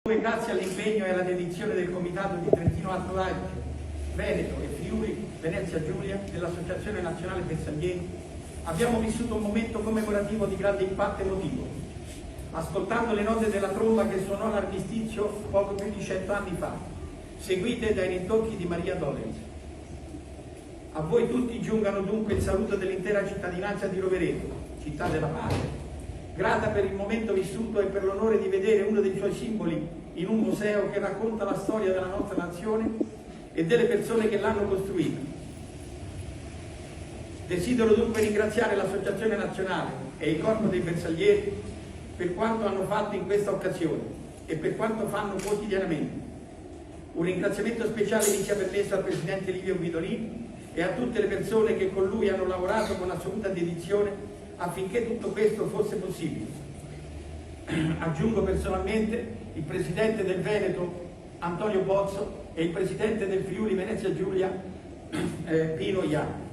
Grazie all'impegno e alla dedizione del Comitato di Trentino Alto Adige, Veneto e Friuli Venezia Giulia dell'Associazione Nazionale Bersaglieri, abbiamo vissuto un momento commemorativo di grande impatto emotivo, ascoltando le note della tromba che suonò l'armistizio poco più di 100 anni fa, seguite dai ritocchi di Maria Dolens. A voi tutti giungano dunque il saluto dell'intera cittadinanza di Rovereto, città della pace, grata per il momento vissuto e per l'onore di vedere uno dei suoi simboli in un museo che racconta la storia della nostra nazione e delle persone che l'hanno costruita. Desidero dunque ringraziare l'Associazione Nazionale e il Corpo dei Bersaglieri per quanto hanno fatto in questa occasione e per quanto fanno quotidianamente. Un ringraziamento speciale mi sia permesso al Presidente Livio Guidolin e a tutte le persone che con lui hanno lavorato con assoluta dedizione affinché tutto questo fosse possibile. Aggiungo personalmente il Presidente del Veneto Antonio Bozzo e il Presidente del Friuli Venezia Giulia Pino Ianni.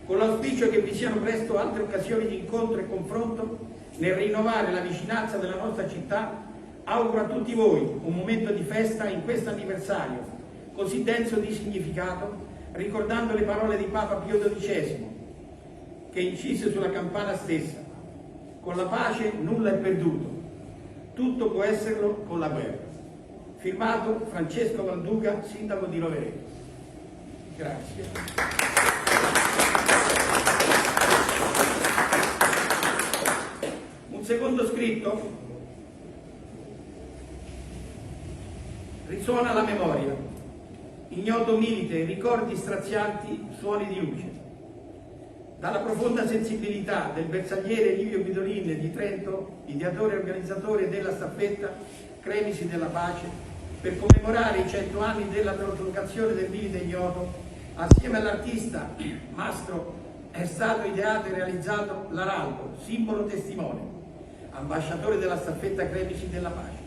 Con l'auspicio che vi siano presto altre occasioni di incontro e confronto nel rinnovare la vicinanza della nostra città, auguro a tutti voi un momento di festa in questo anniversario così denso di significato, ricordando le parole di Papa Pio XII che incise sulla campana stessa: con la pace nulla è perduto, tutto può esserlo con la guerra. Firmato Francesco Valduca, sindaco di Rovereto. Grazie. Un secondo scritto: risuona la memoria, ignoto milite, ricordi strazianti, suoni di luce. Dalla profonda sensibilità del bersagliere Livio Guidolin di Trento, ideatore e organizzatore della staffetta Cremisi della Pace, per commemorare i 100 anni della traslocazione del milite ignoto, assieme all'artista Mastro è stato ideato e realizzato l'araldo, simbolo testimone, ambasciatore della staffetta Cremisi della Pace.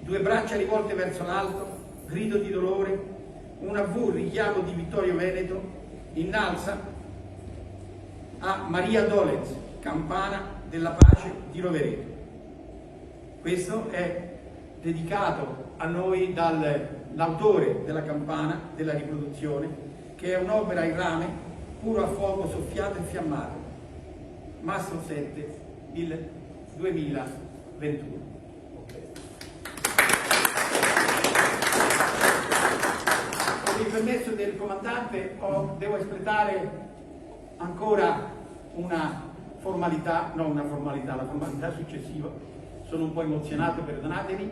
Due braccia rivolte verso l'alto, grido di dolore, una V, richiamo di Vittorio Veneto, innalza a Maria Dolens, campana della pace di Rovereto. Questo è dedicato a noi dall'autore della campana, della riproduzione, che è un'opera in rame, puro a fuoco soffiato e fiammato, Mastro 7, il 2021. Con il permesso del comandante devo espletare ancora la formalità successiva. Sono un po' emozionato, perdonatemi.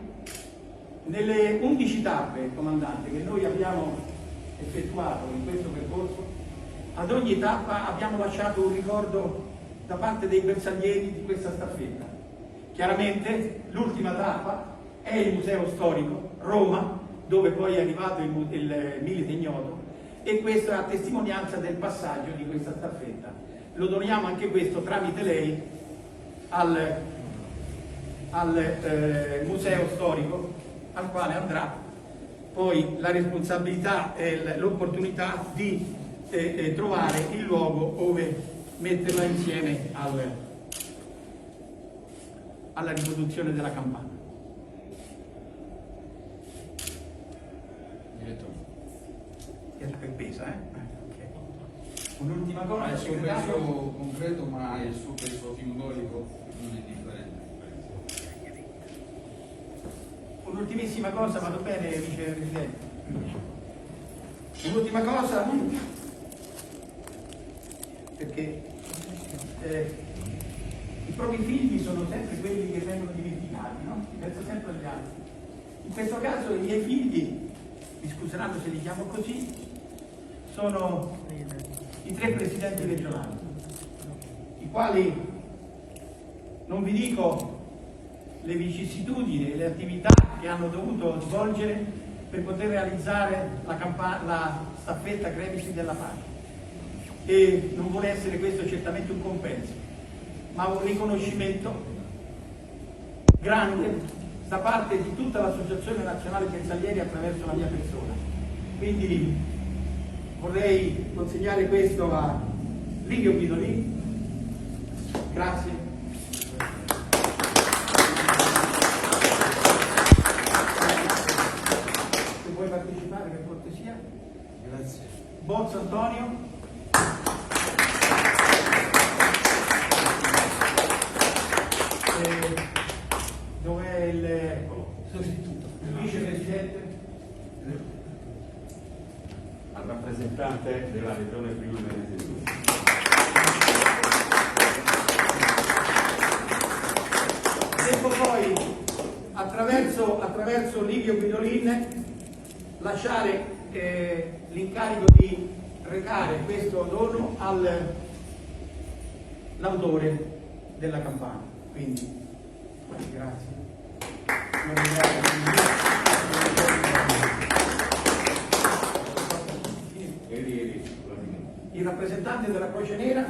Nelle 11 tappe, comandante, che noi abbiamo effettuato in questo percorso, ad ogni tappa abbiamo lasciato un ricordo da parte dei bersaglieri di questa staffetta. Chiaramente l'ultima tappa è il Museo Storico, Roma, dove poi è arrivato il milite ignoto, e questo è a testimonianza del passaggio di questa staffetta. Lo doniamo anche questo tramite lei al Museo Storico, al quale andrà poi la responsabilità e l'opportunità di trovare il luogo dove metterla insieme alla riproduzione della campana. Pesa, okay. Un'ultima cosa, il suo peso concreto, ma il suo peso simbolico non è differente. Un'ultimissima cosa, vado bene, vicepresidente? Un'ultima cosa, perché i propri figli sono sempre quelli che vengono dimenticati, no? Penso sempre agli altri. In questo caso i miei figli, mi scuseranno se li chiamo così, sono i 3 presidenti regionali, i quali, non vi dico le vicissitudini e le attività che hanno dovuto svolgere per poter realizzare la staffetta Cremisi della Pace. E non vuole essere questo certamente un compenso, ma un riconoscimento grande da parte di tutta l'Associazione Nazionale Bersaglieri attraverso la mia persona. Quindi vorrei consegnare questo a Livio Guidolin. Grazie. Bozzo Antonio. Dov'è il vicepresidente? Al rappresentante della Regione Friuli Venezia Giulia. Devo poi, attraverso Livio Guidolin, lasciare l'incarico di recare questo dono all'autore della campagna. Quindi, grazie. Il rappresentante della Croce Nera.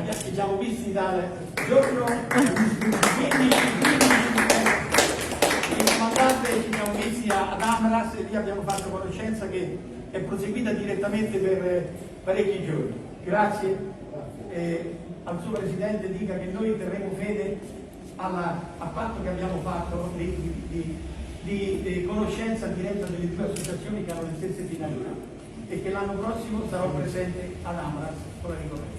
Ci siamo visti dal giorno 15, il comandante, ci siamo visti ad Amras e lì abbiamo fatto conoscenza che è proseguita direttamente per parecchi giorni. Grazie. Al suo Presidente dica che noi terremo fede al patto che abbiamo fatto di conoscenza diretta delle due associazioni che hanno le stesse finalità e che l'anno prossimo sarò presente ad Amras con la ricorrenza.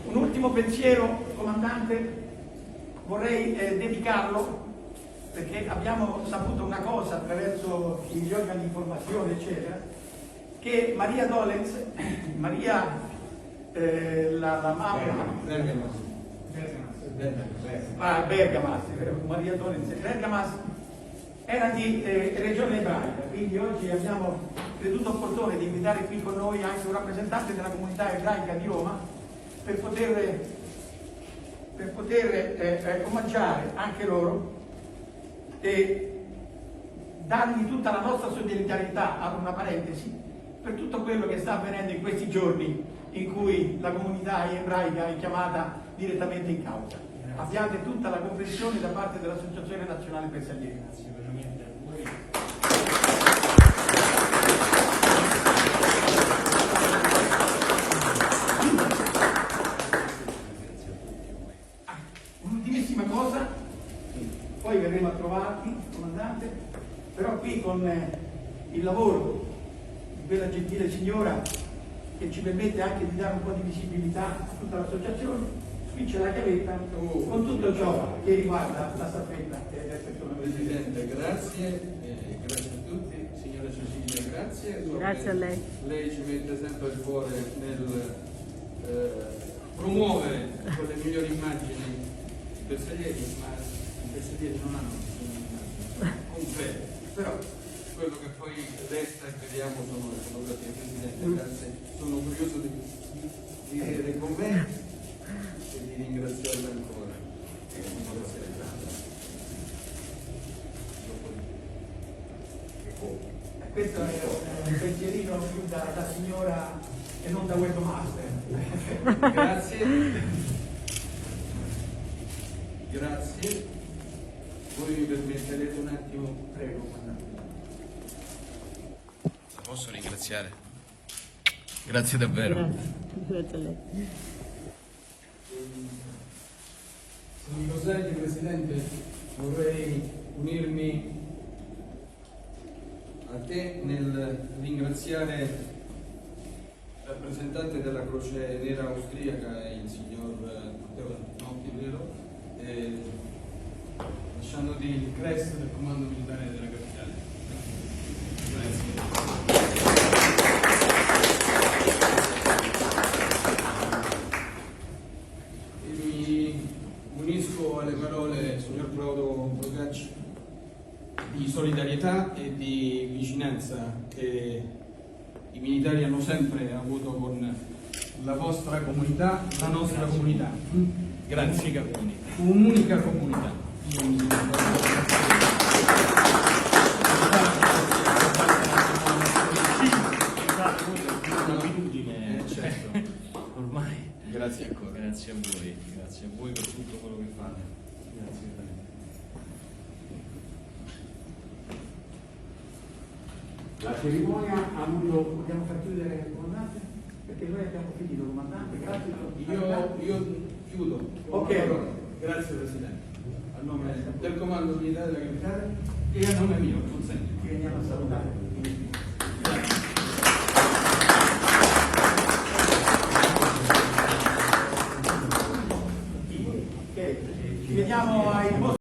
Un ultimo pensiero, comandante, vorrei dedicarlo perché abbiamo saputo una cosa attraverso gli organi di informazione eccetera, che Maria Dolens, la mamma Bergamas era di regione ebraica, quindi oggi abbiamo creduto opportuno di invitare qui con noi anche un rappresentante della comunità ebraica di Roma per poter omaggiare anche loro e dargli tutta la nostra solidarietà, apro una parentesi, per tutto quello che sta avvenendo in questi giorni in cui la comunità ebraica è chiamata direttamente in causa. Abbiate tutta la comprensione da parte dell'Associazione Nazionale Bersaglieri. Grazie veramente a voi. Un'ultimissima cosa, poi verremo a trovarti, comandante, però qui con il lavoro di quella gentile signora che ci permette anche di dare un po' di visibilità a tutta l'associazione, qui c'è la chiavetta con tutto ciò che riguarda la staffetta del settore. Presidente, grazie, grazie a tutti. Signora Cecilia, grazie. Grazie a lei. Lei ci mette sempre il cuore nel promuovere con le migliori immagini i bersaglieri, ma i bersaglieri non hanno bisogno di immagini concrete. Però quello che poi resta e vediamo sono le fotografie. Presidente, grazie. Sono curioso di vedere con me e di ringraziarla ancora. Questo è un pensierino più da signora e non da webmaster. Grazie. Grazie. Voi mi permetterete un attimo? Prego, comandante. La posso ringraziare? Grazie davvero. Grazie a lei. Se mi consente, Presidente, vorrei unirmi a te nel ringraziare il rappresentante della Croce Nera austriaca, il signor Matteo Notti, vero? Lasciandoti il crest del comando militare della capitale. Grazie. Mi unisco alle parole, signor Claudio Procacci, di solidarietà e di vicinanza che i militari hanno sempre avuto con la vostra comunità, la nostra comunità. Grazie. Un'unica comunità. Certo. Ormai. Grazie ancora. Grazie a voi per tutto quello che fate. Grazie veramente. La cerimonia ha avuto, vogliamo far chiudere il comandante? Perché noi abbiamo finito, comandante, grazie. Io chiudo. Ok. Grazie Presidente. A nome del Comando Militare della Capitale. E a nome mio, consente. Ti veniamo a salutare. Ci vediamo